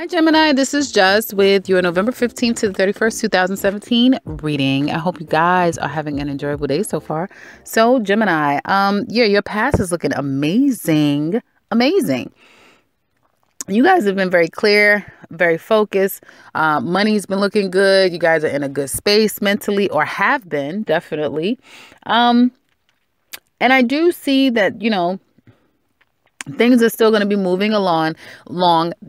Hi Gemini, this is Just with your November 15th to the 31st, 2017 reading. I hope you guys are having an enjoyable day so far. So Gemini, yeah, your past is looking amazing. Amazing. You guys have been very clear, very focused. Money's been looking good. You guys are in a good space mentally, or have been, definitely. And I do see that, things are still going to be moving along.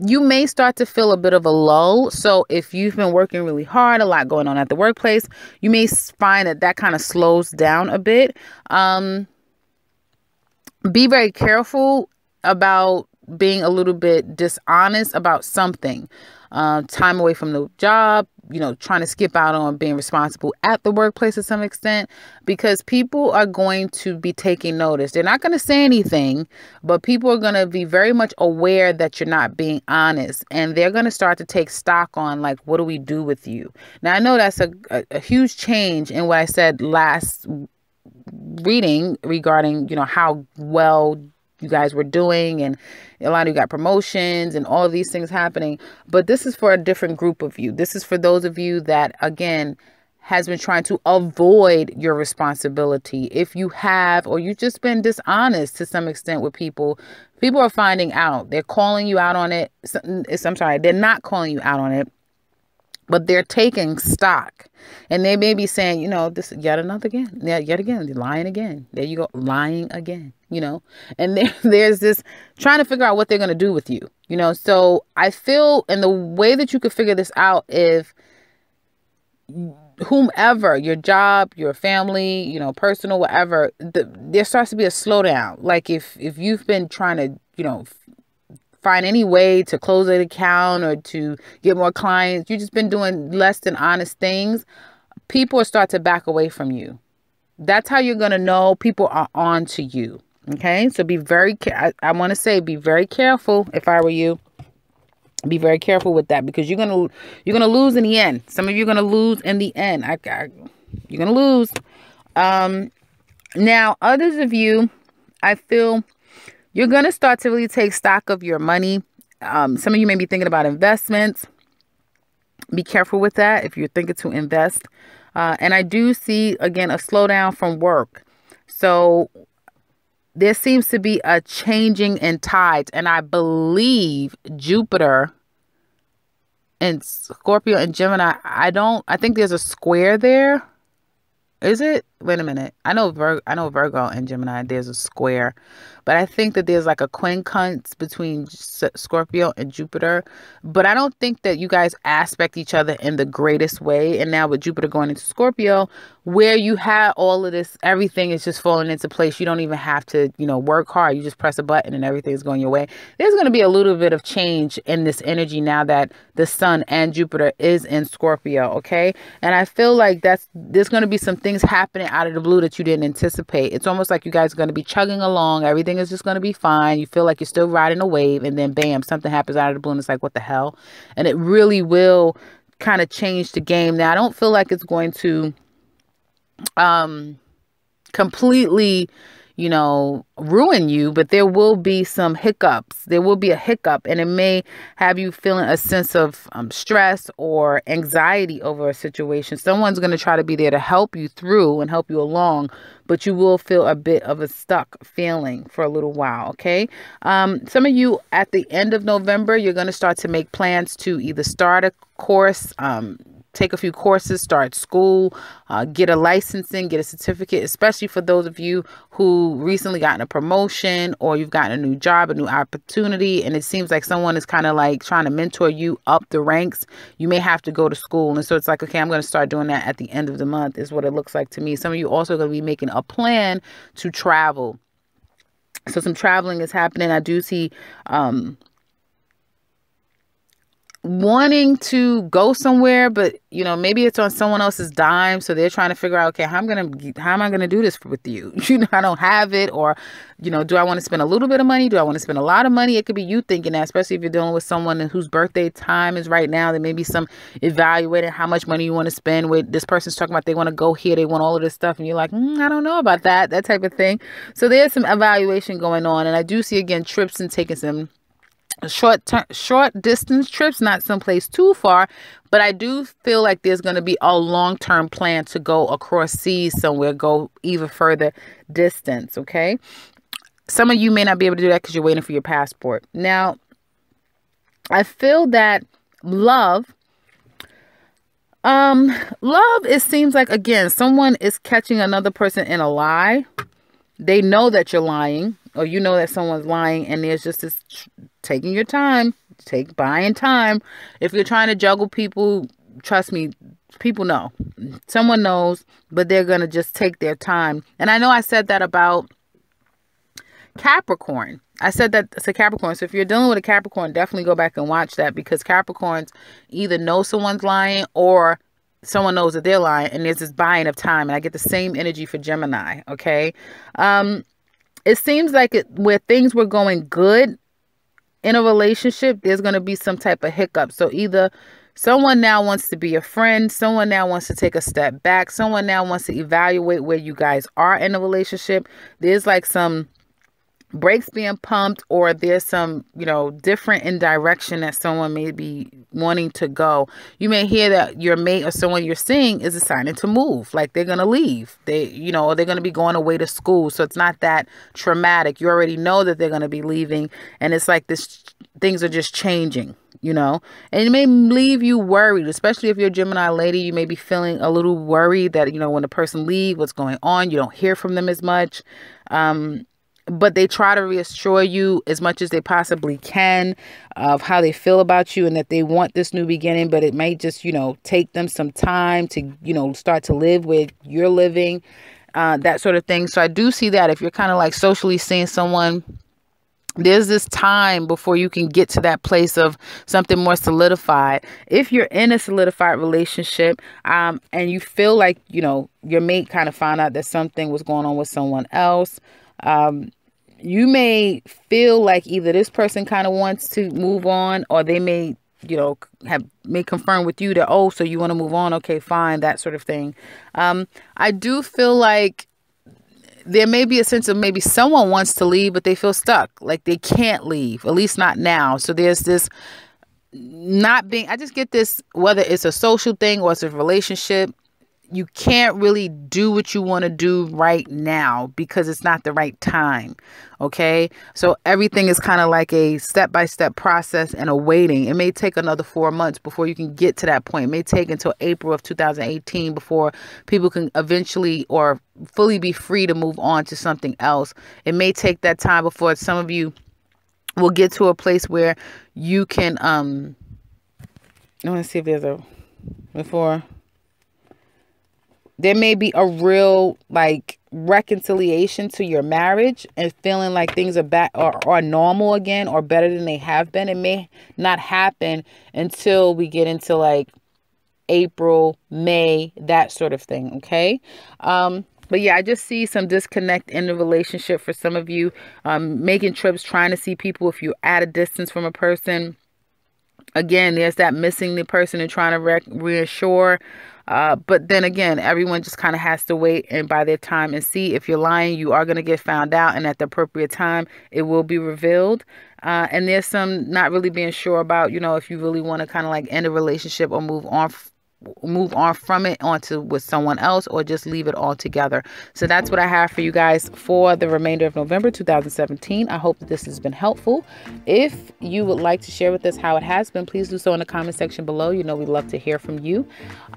You may start to feel a bit of a lull. So if you've been working really hard, a lot going on at the workplace, you may find that kind of slows down a bit. Be very careful about being a little bit dishonest about something. Time away from the job, trying to skip out on being responsible at the workplace to some extent, because people are going to be taking notice. They're not going to say anything, but people are going to be very much aware that you're not being honest, and they're going to start to take stock on, like, what do we do with you? Now, I know that's a huge change in what I said last reading regarding, how well you guys were doing, and a lot of you got promotions and all of these things happening. But this is for a different group of you. This is for those of you that, again, has been trying to avoid your responsibility. If you have, or you've just been dishonest to some extent with people are finding out. They're calling you out on it. I'm sorry, they're not calling you out on it, but they're taking stock, and they may be saying, this yet again, lying again. There you go, lying again, and there's this trying to figure out what they're going to do with you, So I feel, and the way that you could figure this out, if whomever, your job, your family, personal, whatever, there starts to be a slowdown. Like if you've been trying to, find any way to close an account or to get more clients, you've just been doing less than honest things, people will start to back away from you. That's how you're going to know people are on to you. Okay. So be very, I want to say, be very careful. If I were you, be very careful with that, because you're going to lose in the end. Some of you are going to lose in the end. You're going to lose. Now, others of you, I feel, you're going to start to really take stock of your money. Some of you may be thinking about investments. Be careful with that if you're thinking to invest. And I do see, again, a slowdown from work. So there seems to be a changing in tides. And I believe Jupiter and Scorpio and Gemini, I think there's a square there. Is it? Wait a minute. I know Virgo and Gemini, there's a square, but I think that there's like a quincunx between Scorpio and Jupiter. But I don't think that you guys aspect each other in the greatest way. And now with Jupiter going into Scorpio, where you have all of this, everything is just falling into place. You don't even have to, work hard. You just press a button and everything is going your way. There's going to be a little bit of change in this energy now that the Sun and Jupiter is in Scorpio. Okay. And I feel like there's going to be some things happening out of the blue that you didn't anticipate. It's almost like you guys are going to be chugging along. Everything is just going to be fine. You feel like you're still riding a wave, and then bam, something happens out of the blue and it's like, what the hell? And it really will kind of change the game. Now, I don't feel like it's going to completely, ruin you, but there will be some hiccups. There will be a hiccup, and it may have you feeling a sense of stress or anxiety over a situation. Someone's going to try to be there to help you through and help you along, but you will feel a bit of a stuck feeling for a little while. Okay. Some of you at the end of November, you're going to start to make plans to either start a course, take a few courses, start school, get a licensing, get a certificate, especially for those of you who recently gotten a promotion, or you've gotten a new job, a new opportunity, and it seems like someone is kind of like trying to mentor you up the ranks. You may have to go to school. And so it's like, okay, I'm going to start doing that at the end of the month is what it looks like to me. Some of you also going to be making a plan to travel. So some traveling is happening. I do see, wanting to go somewhere, but maybe it's on someone else's dime, so they're trying to figure out, okay, how am I gonna do this with you? I don't have it, or do I want to spend a little bit of money? Do I want to spend a lot of money? It could be you thinking that, especially if you're dealing with someone whose birthday time is right now. There may be some evaluating how much money you want to spend. With this person's talking about they want to go here, they want all of this stuff, and you're like, I don't know about that type of thing. So there's some evaluation going on, and I do see, again, trips and taking some short distance trips, not someplace too far, but I do feel like there's going to be a long-term plan to go across seas somewhere, go even further distance. Okay. Some of you may not be able to do that because you're waiting for your passport. Now, I feel that love, it seems like, again, someone is catching another person in a lie. They know that you're lying, or you know that someone's lying, and there's just this taking your time, buying time. If you're trying to juggle people, trust me, people know. Someone knows, but they're going to just take their time. And I know I said that about Capricorn. I said that it's a Capricorn. So if you're dealing with a Capricorn, definitely go back and watch that, because Capricorns either know someone's lying or someone knows that they're lying, and there's this buying of time. And I get the same energy for Gemini. Okay. It seems like where things were going good in a relationship, there's going to be some type of hiccup. So either someone now wants to be a friend, someone now wants to take a step back, someone now wants to evaluate where you guys are in a relationship. There's like some brakes being pumped, or there's some, different in direction that someone may be wanting to go. You may hear that your mate or someone you're seeing is deciding to move, like they're going to leave. They're going to be going away to school. So it's not that traumatic. You already know that they're going to be leaving, and it's like things are just changing, and it may leave you worried, especially if you're a Gemini lady. You may be feeling a little worried that, when the person leaves, what's going on? You don't hear from them as much. But they try to reassure you as much as they possibly can of how they feel about you and that they want this new beginning. But it may just, take them some time to, start to live where you're living, that sort of thing. So I do see that if you're kind of like socially seeing someone, there's this time before you can get to that place of something more solidified. If you're in a solidified relationship, and you feel like, your mate kind of found out that something was going on with someone else, you may feel like either this person kind of wants to move on, or they may, may confirm with you that, oh, so you want to move on. Okay, fine. That sort of thing. I do feel like there may be a sense of maybe someone wants to leave, but they feel stuck, like they can't leave, at least not now. So there's this I just get this, whether it's a social thing or it's a relationship, you can't really do what you want to do right now because it's not the right time. Okay. So everything is kind of like a step-by-step process and a waiting. It may take another 4 months before you can get to that point. It may take until April of 2018 before people can eventually or fully be free to move on to something else. It may take that time before some of you will get to a place where you can, I want to see if there's there may be a real reconciliation to your marriage and feeling like things are back or normal again or better than they have been. It may not happen until we get into April, May, that sort of thing. Okay. But yeah, I just see some disconnect in the relationship for some of you, making trips, trying to see people. If you're at a distance from a person, again, there's that missing the person and trying to reassure. But then again, everyone just kind of has to wait and buy their time and see. If you're lying, you are going to get found out, and at the appropriate time, it will be revealed. And there's some not really being sure about, if you really want to kind of end a relationship or move on from it onto with someone else, or just leave it all together. So that's what I have for you guys for the remainder of November 2017. I hope that this has been helpful. If you would like to share with us how it has been, please do so in the comment section below. We'd love to hear from you.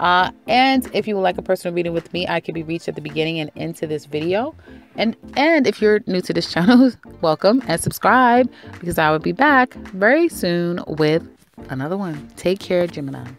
And if you would like a personal reading with me, I can be reached at the beginning and into this video. And if you're new to this channel, welcome and subscribe, because I will be back very soon with another one. Take care, Gemini.